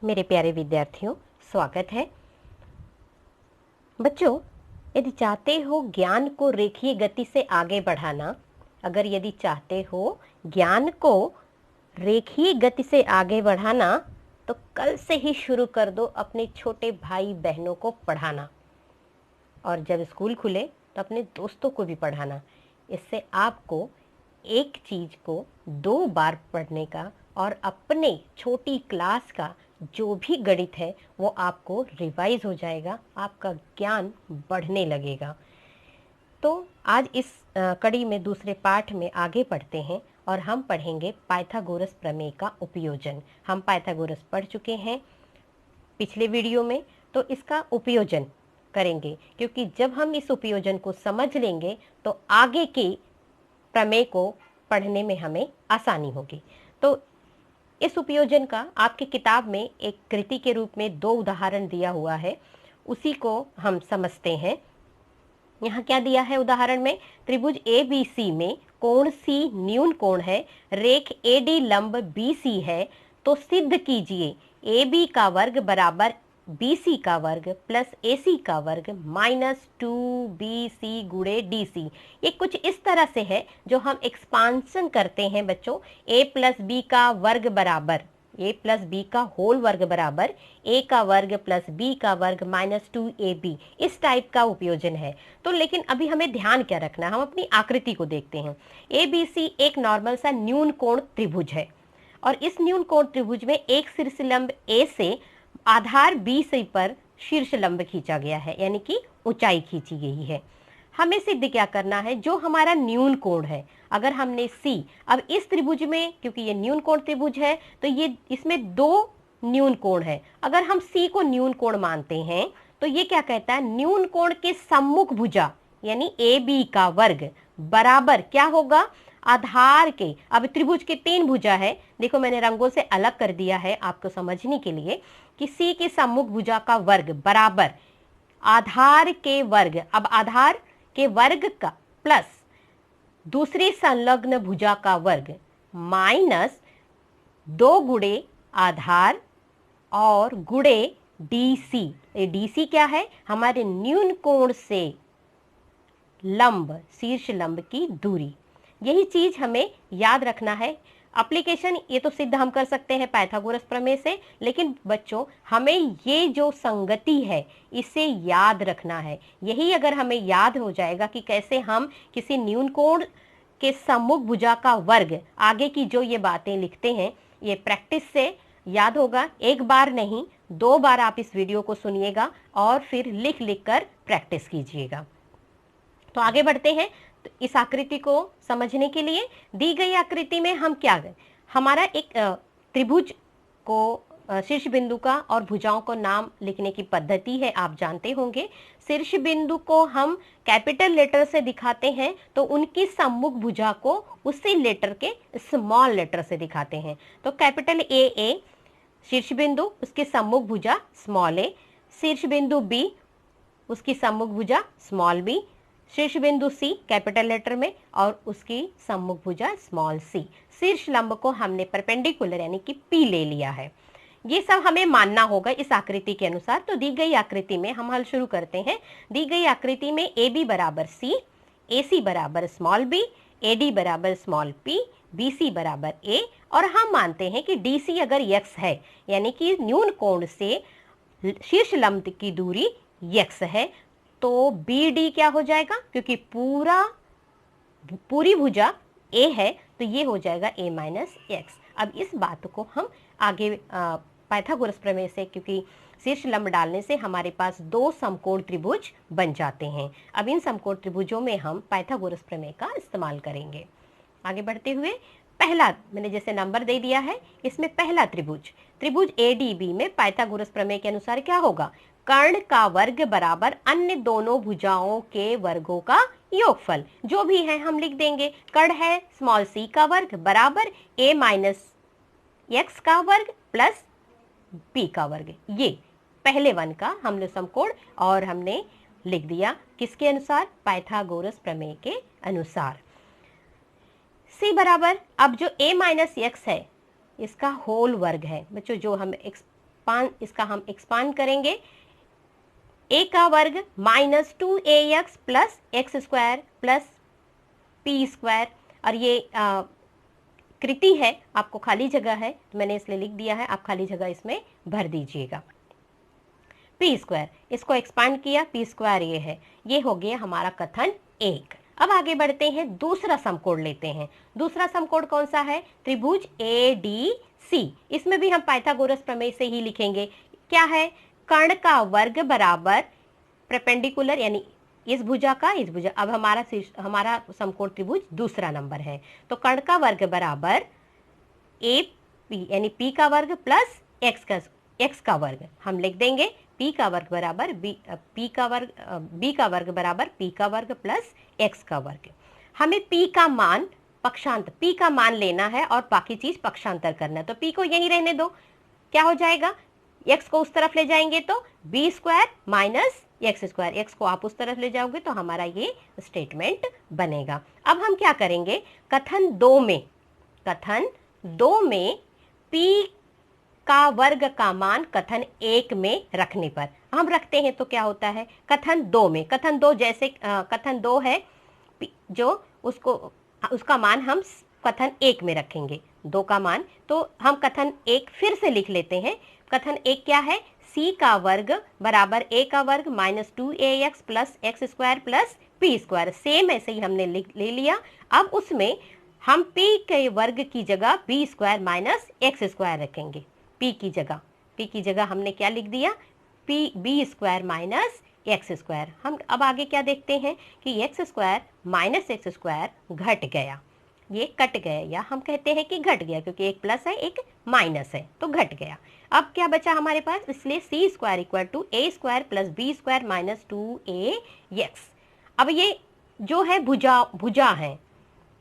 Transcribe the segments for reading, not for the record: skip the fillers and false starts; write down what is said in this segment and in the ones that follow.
मेरे प्यारे विद्यार्थियों, स्वागत है। बच्चों, यदि चाहते हो ज्ञान को रेखीय गति से आगे बढ़ाना, यदि चाहते हो ज्ञान को रेखीय गति से आगे बढ़ाना, तो कल से ही शुरू कर दो अपने छोटे भाई बहनों को पढ़ाना, और जब स्कूल खुले तो अपने दोस्तों को भी पढ़ाना। इससे आपको एक चीज को 2 बार पढ़ने का और अपने छोटी क्लास का जो भी गणित है वो आपको रिवाइज हो जाएगा, आपका ज्ञान बढ़ने लगेगा। तो आज इस कड़ी में दूसरे पाठ में आगे पढ़ते हैं और हम पढ़ेंगे पाइथागोरस प्रमेय का उपयोजन। हम पाइथागोरस पढ़ चुके हैं पिछले वीडियो में, तो इसका उपयोजन करेंगे, क्योंकि जब हम इस उपयोजन को समझ लेंगे तो आगे के प्रमेय को पढ़ने में हमें आसानी होगी। तो इस उपयोजन का आपकी किताब में एक कृति के रूप में 2 उदाहरण दिया हुआ है, उसी को हम समझते हैं। यहाँ क्या दिया है उदाहरण में? त्रिभुज ABC में कोण C न्यून कोण है, रेख AD लंब BC है, तो सिद्ध कीजिए AB का वर्ग बराबर BC का वर्ग प्लस AC का वर्ग माइनस 2BC गुणे DC। ये कुछ इस तरह से है जो हम एक्सपांसन करते हैं बच्चों। A प्लस बी का वर्ग बराबर a प्लस बी का होल वर्ग बराबर a का वर्ग प्लस b का वर्ग माइनस 2ab, इस टाइप का उपयोजन है। तो लेकिन अभी हमें ध्यान क्या रखना है, हम अपनी आकृति को देखते हैं। ABC एक नॉर्मल सा न्यून कोण त्रिभुज है, और इस न्यून कोण त्रिभुज में एक शीर्ष लंब A से आधार BC पर शीर्ष लंब खींचा गया है, यानी कि ऊंचाई खींची गई है। हमें सिद्ध क्या करना है? जो हमारा न्यून कोण है, अगर हमने C, अब इस त्रिभुज में क्योंकि ये न्यून कोण त्रिभुज है तो ये इसमें 2 न्यून कोण है। अगर हम C को न्यून कोण मानते हैं तो ये क्या कहता है? न्यून कोण के सम्मुख भुजा यानी AB का वर्ग बराबर क्या होगा? आधार के, अब त्रिभुज के 3 भुजा है, देखो मैंने रंगों से अलग कर दिया है आपको समझने के लिए, कि C के सम्मुख भुजा का वर्ग बराबर आधार के वर्ग, अब आधार के वर्ग का प्लस दूसरी संलग्न भुजा का वर्ग माइनस 2 गुणे आधार और गुणे DC। DC क्या है? हमारे न्यून कोण से लंब, शीर्ष लंब की दूरी। यही चीज हमें याद रखना है। एप्लीकेशन ये तो सिद्ध हम कर सकते हैं पाइथागोरस प्रमेय से, लेकिन बच्चों हमें ये जो संगति है इसे याद रखना है। यही अगर हमें याद हो जाएगा कि कैसे हम किसी न्यून कोण के सम्मुख भुजा का वर्ग, आगे की जो ये बातें लिखते हैं, ये प्रैक्टिस से याद होगा। एक बार नहीं, 2 बार आप इस वीडियो को सुनिएगा और फिर लिख लिख कर प्रैक्टिस कीजिएगा। तो आगे बढ़ते हैं। तो इस आकृति को समझने के लिए दी गई आकृति में हम क्या करें? हमारा एक त्रिभुज को शीर्ष बिंदु का और भुजाओं को नाम लिखने की पद्धति है, आप जानते होंगे। शीर्ष बिंदु को हम कैपिटल लेटर से दिखाते हैं तो उनकी सम्मुख भुजा को उसी लेटर के स्मॉल लेटर से दिखाते हैं। तो कैपिटल A शीर्ष बिंदु, उसकी सम्मुख भुजा स्मॉल a, शीर्ष बिंदु B उसकी सम्मुख भुजा स्मॉल b, शीर्ष बिंदु C कैपिटल लेटर में और उसकी सम्मुख भुजा स्मॉल c। शीर्ष लंब को हमने परपेंडिकुलर यानी कि P ले लिया है। ये सब हमें मानना होगा इस आकृति के अनुसार। तो दी गई आकृति में हम हल शुरू करते हैं। दी गई आकृति में AB बराबर C, AC बराबर स्मॉल b, AD बराबर स्मॉल p, BC बराबर A, और हम मानते हैं कि DC अगर x है यानी कि न्यून कोण से शीर्ष लंब की दूरी x है, तो BD क्या हो जाएगा? क्योंकि पूरी भुजा A है तो ये हो जाएगा A माइनस x। अब इस बात को हम आगे पाइथागोरस प्रमेय से, क्योंकि शीर्ष लंब डालने से हमारे पास 2 समकोण त्रिभुज बन जाते हैं। अब इन समकोण त्रिभुजों में हम पाइथागोरस प्रमेय का इस्तेमाल करेंगे। आगे बढ़ते हुए पहला मैंने जैसे नंबर दे दिया है, इसमें पहला त्रिभुज ADB में पाइथागोरस प्रमेय के अनुसार क्या होगा? कर्ण का वर्ग बराबर अन्य दोनों भुजाओं के वर्गों का योगफल। जो भी है हम लिख देंगे। कर्ण है स्मॉल c का वर्ग बराबर A माइनस x का वर्ग प्लस b का वर्ग। ये पहले वन का हमने समकोण और हमने लिख दिया किसके अनुसार? पाइथागोरस प्रमेय के अनुसार। C बराबर, अब जो A माइनस x है इसका होल वर्ग है बच्चों, जो हम इसका हम एक्सपांड करेंगे। a का वर्ग minus 2ax plus x square plus p square, और ये कृति है, आपको खाली जगह है तो मैंने इसलिए लिख दिया है, आप खाली जगह इसमें भर दीजिएगा। पी स्क्वायर, इसको एक्सपांड किया, पी स्क्वायर ये है, ये हो गया हमारा कथन 1। अब आगे बढ़ते हैं, दूसरा समकोण लेते हैं। दूसरा समकोण कौन सा है? त्रिभुज ADC। इसमें भी हम पाइथागोरस प्रमेय से ही लिखेंगे। क्या है? कर्ण का वर्ग बराबर परपेंडिकुलर, यानी इस भुजा का इस भुजा। अब हमारा समकोण त्रिभुज दूसरा नंबर है, तो कर्ण का वर्ग बराबर ए पी, यानी पी का वर्ग प्लस एक्स का वर्ग हम लिख देंगे। पी का वर्ग बराबर बी का वर्ग बराबर पी का वर्ग प्लस एक्स का वर्ग। हमें पी का मान पी का मान लेना है और बाकी चीज पक्षांतर करना है, तो पी को यहीं रहने दो। क्या हो जाएगा? एक्स को उस तरफ ले जाएंगे तो B square minus X square, X को आप उस तरफ ले जाओगे तो हमारा ये स्टेटमेंट बनेगा। अब हम क्या करेंगे? कथन 2 में पी का वर्ग का मान कथन 1 में रखने पर हम रखते हैं तो क्या होता है? कथन 2 में, कथन 2 जैसे कथन 2 है जो उसका मान हम कथन 1 में रखेंगे, 2 का मान, तो हम कथन 1 फिर से लिख लेते हैं। कथन 1 क्या है? c का वर्ग बराबर a का वर्ग minus 2ax plus x square plus p square. Same ऐसे ही हमने ले लिया। अब उसमें हम p के वर्ग की जगह b square minus X square रखेंगे। p की जगह हमने क्या लिख दिया? b square minus X square. हम अब आगे क्या देखते हैं कि x square minus X square घट गया, ये कट गया, या हम कहते हैं कि घट गया, क्योंकि एक प्लस है एक माइनस है तो घट गया। अब क्या बचा हमारे पास? इसलिए c square equal to a square plus b square minus 2ax। अब ये जो है भुजा है,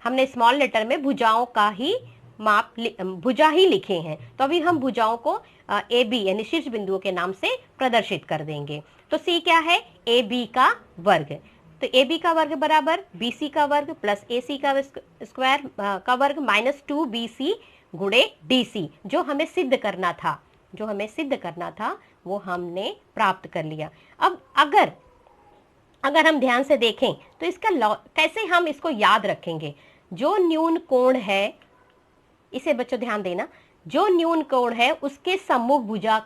हमने स्मॉल लेटर में भुजाओं का ही भुजा ही लिखे हैं, तो अभी हम भुजाओं को ए बी यानी शीर्ष बिंदुओं के नाम से प्रदर्शित कर देंगे। तो सी क्या है? ए बी का वर्ग, तो ए बी का वर्ग बराबर बी सी का वर्ग प्लस ए सी का स्क्वायर का वर्ग माइनस 2bc गुणे डी सी। जो हमें सिद्ध करना था वो हमने प्राप्त कर लिया। अब अगर हम ध्यान से देखें तो इसका कैसे हम इसको याद रखेंगे? जो न्यून कोण है, इसे बच्चों ध्यान देना, जो न्यून कोण है उसके सम्मुख भुजा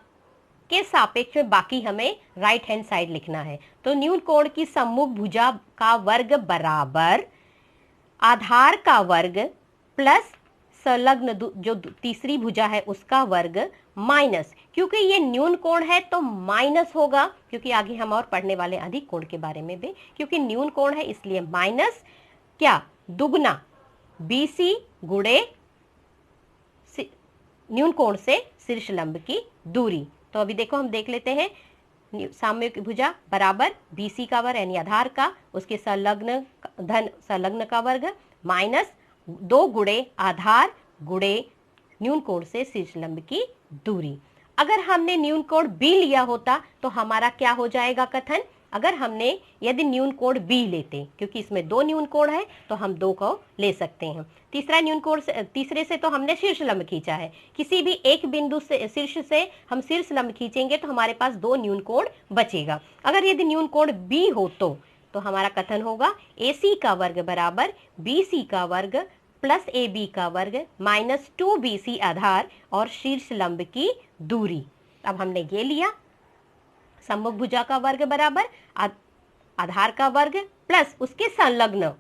के सापेक्ष में बाकी हमें राइट हैंड साइड लिखना है। तो न्यून कोण की सम्मुख भुजा का वर्ग बराबर आधार का वर्ग प्लस संलग्न जो तीसरी भुजा है उसका वर्ग माइनस, क्योंकि ये न्यून कोण है तो माइनस होगा, क्योंकि आगे हम और पढ़ने वाले अधिक कोण के बारे में भी, क्योंकि न्यून कोण है इसलिए माइनस क्या? दुगना BC गुणे न्यून कोण से शीर्ष लंब की दूरी। तो अभी देखो हम देख लेते हैं, साम्यक भुजा बराबर BC का वर्ग यानी आधार का, उसके संलग्न का वर्ग माइनस 2 गुणे आधार गुणे न्यून कोण से शीर्ष लंब की दूरी। अगर हमने न्यून कोण B लिया होता तो हमारा क्या हो जाएगा कथन? अगर हमने यदि न्यून कोण B लेते, क्योंकि इसमें 2 न्यून कोण है तो हम 2 को ले सकते हैं। तीसरा न्यून कोण तीसरे से तो हमने शीर्ष लंब खींचा है, किसी भी एक बिंदु से शीर्ष से हम शीर्ष लंब खींचेंगे तो हमारे पास 2 न्यून कोण बचेगा। अगर यदि न्यून कोण B हो तो हमारा कथन होगा AC का वर्ग बराबर BC का वर्ग प्लस AB का वर्ग माइनस 2BC आधार और शीर्ष लंब की दूरी। अब हमने ये लिया, सम्मुख भुजा का वर्ग बराबर आधार का वर्ग प्लस उसके संलग्न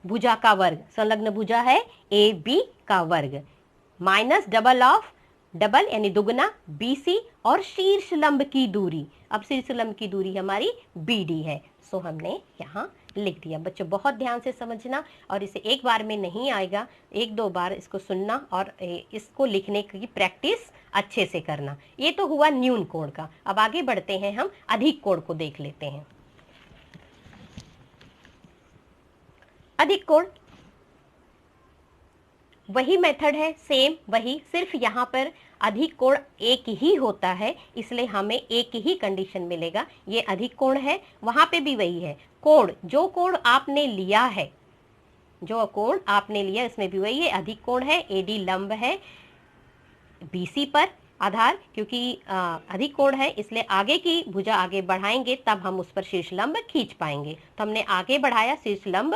भुजा का वर्ग, संलग्न भुजा है AB का वर्ग माइनस डबल यानी दुगना BC और शीर्ष लंब की दूरी। अब शीर्ष लंब की दूरी हमारी BD है, सो हमने यहाँ लिख दिया। बच्चों बहुत ध्यान से समझना, और इसे एक बार में नहीं आएगा, 1-2 बार इसको सुनना और इसको लिखने की प्रैक्टिस अच्छे से करना। ये तो हुआ न्यून कोण का। अब आगे बढ़ते हैं, हम अधिक कोण को देख लेते हैं। अधिक कोण वही मेथड है, सेम वही, सिर्फ यहाँ पर अधिक कोण एक ही होता है, इसलिए हमें एक ही कंडीशन मिलेगा। ये अधिक कोण है, वहां पे भी वही है। जो कोण आपने लिया है, इसमें भी वही है, अधिक कोण है। AD लंब है BC पर आधार, क्योंकि अधिक कोण है इसलिए आगे की भुजा आगे बढ़ाएंगे तब हम उस पर शीर्ष लंब खींच पाएंगे। तो हमने आगे बढ़ाया शीर्ष लंब,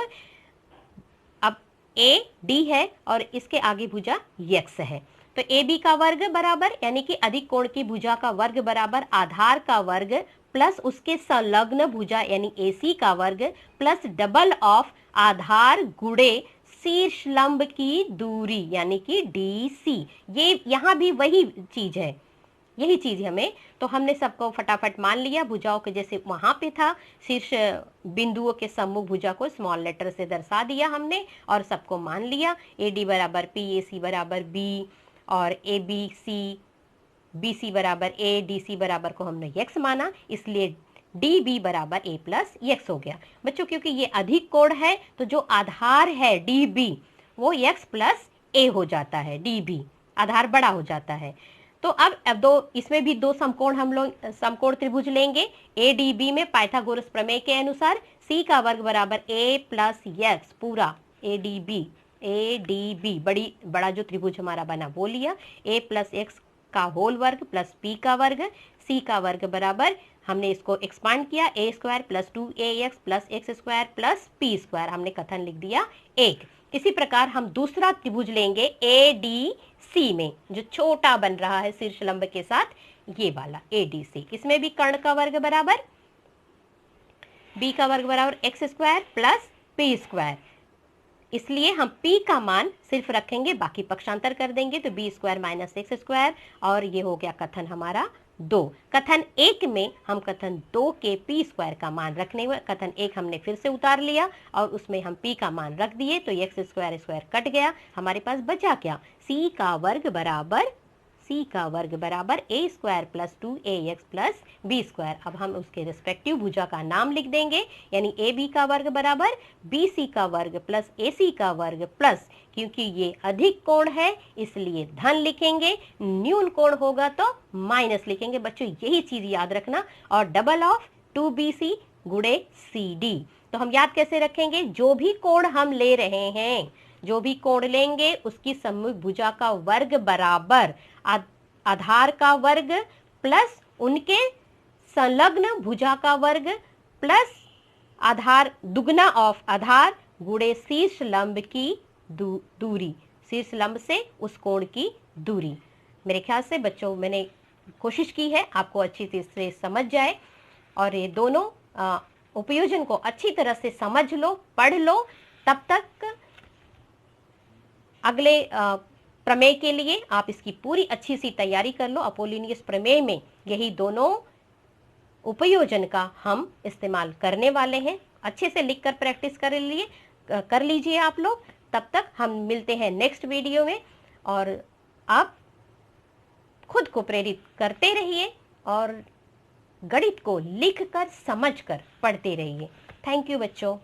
अब ए डी है और इसके आगे भुजा यक्स है, तो ए बी का वर्ग बराबर यानी कि अधिक कोण की भुजा का वर्ग बराबर आधार का वर्ग प्लस उसके संलग्न भुजा यानी ए सी का वर्ग प्लस डबल ऑफ आधार गुणे शीर्ष लंब की दूरी यानी कि डी सी। ये यहाँ भी वही चीज है, यही चीज हमें, तो हमने सबको फटाफट मान लिया। भुजाओं के जैसे वहां पे था शीर्ष बिंदुओं के सम्मुख भुजा को स्मॉल लेटर से दर्शा दिया हमने और सबको मान लिया। ए डी बराबर पी, ए सी बराबर बी और A B C, B C बराबर ए, डी सी बराबर को हमने यक्स माना, इसलिए डी बी बराबर ए प्लस यक्स हो गया। बच्चों क्योंकि ये अधिक कोण है तो जो आधार है डी बी वो यक्स प्लस ए हो जाता है, डी बी आधार बड़ा हो जाता है। तो अब दो इसमें भी दो समकोण हम लोग समकोण त्रिभुज लेंगे। ए डी बी में पाइथागोरस प्रमेय के अनुसार सी का वर्ग बराबर ए प्लस यक्स पूरा ए डी बी बड़ा जो त्रिभुज हमारा बना वो लिया, ए प्लस एक्स का होल वर्ग प्लस पी का वर्ग, सी का वर्ग बराबर हमने इसको एक्सपांड किया a square plus 2ax plus x square plus p square, हमने कथन लिख दिया 1। इसी प्रकार हम दूसरा त्रिभुज लेंगे ए डी सी में जो छोटा बन रहा है शीर्ष लंब के साथ, ये वाला ए डी सी, इसमें भी कर्ण का वर्ग बराबर बी का वर्ग बराबर x square plus p square, इसलिए हम p का मान सिर्फ रखेंगे बाकी पक्षांतर कर देंगे तो B square minus X square, और ये हो गया कथन हमारा 2। कथन 1 में हम कथन 2 के p स्क्वायर का मान रखने हुए कथन 1 हमने फिर से उतार लिया और उसमें हम p का मान रख दिए तो एक्स स्क्वायर स्क्वायर कट गया, हमारे पास बचा क्या c का वर्ग बराबर a square plus 2ax plus b square. अब हम उसके रिस्पेक्टिव भुजा का नाम लिख देंगे यानी ए बी का वर्ग बराबर बी सी का वर्ग प्लस ए सी का वर्ग प्लस, क्योंकि ये अधिक कोण है इसलिए धन लिखेंगे, न्यून कोण होगा तो माइनस लिखेंगे। बच्चों यही चीज याद रखना, और डबल ऑफ 2bc गुणे CD। तो हम याद कैसे रखेंगे, जो भी कोण हम ले रहे हैं, जो भी कोण लेंगे उसकी सम्मुख भुजा का वर्ग बराबर आधार का वर्ग प्लस उनके संलग्न भुजा का वर्ग प्लस आधार दुगना ऑफ आधार गुणे शीर्ष लंब की दूरी, शीर्ष लंब से उस कोण की दूरी। मेरे ख्याल से बच्चों मैंने कोशिश की है आपको अच्छी तरह से समझ जाए, और ये दोनों उपयोजन को अच्छी तरह से समझ लो, पढ़ लो। तब तक अगले प्रमेय के लिए आप इसकी पूरी अच्छी सी तैयारी कर लो। अपोलिनियस प्रमेय में यही दोनों उपयोजन का हम इस्तेमाल करने वाले हैं, अच्छे से लिखकर प्रैक्टिस कर लीजिए आप लोग। तब तक हम मिलते हैं नेक्स्ट वीडियो में, और आप खुद को प्रेरित करते रहिए और गणित को लिखकर समझकर पढ़ते रहिए। थैंक यू बच्चों।